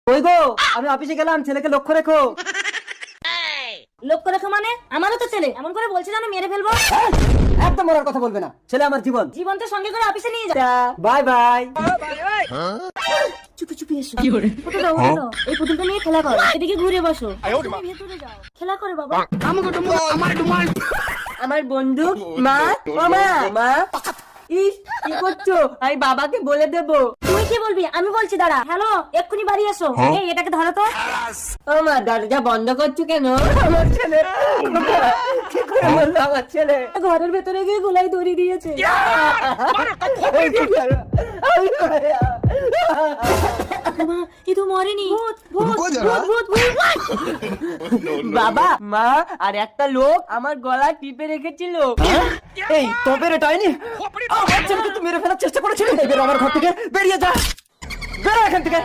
ওই গো, আমি অফিসে গেলাম, ছেলেকে লক্ষ্য রেখো। লক্ষ্য রেখো মানে? আমারও তো ছেলে, এমন করে বলছি না আমি মেরে ফেলবো। একদম মরার কথা বলবে না, ছেলে আমার জীবন। জীবনটা সঙ্গে করে অফিসে নিয়ে যা। Bye bye. চুপি চুপি এসো। পুতুলটা উঠো, এই পুতুলটা নিয়ে খেলা করো। এদিকে ঘুরে বসো, তুমি ভেতরে যাও, খেলা করো বাবা। আমার বন্দুক। মা, ও মা, মা, ইস কি করছো? আমি বাবাকে বলে দেবো। তুই কি বলবি? আমি বলছি দাঁড়া। হ্যালো, এক্ষুনি বাড়ি এসো। এই এটাকে ধরো তো। ও মা, দরজা বন্ধ করছো কেন? আমার ছেলে কি করে বললো? আমার ছেলে ঘরের ভেতরে গিয়ে গোলাই দড়ি দিয়েছে। মা, এ তো মরেনি। ভূত ভূত ভূত ভূত ভূত। বাবা, মা আর একটা লোক আমার গলা টিপে রেখেছিল। এই তোপের এটাইনি, আমার ছেলেকে তুই মেরে ফেলার চেষ্টা করেছিলি। এবার আমার ঘর থেকে বেরিয়ে যা, বেরো এখান থেকে।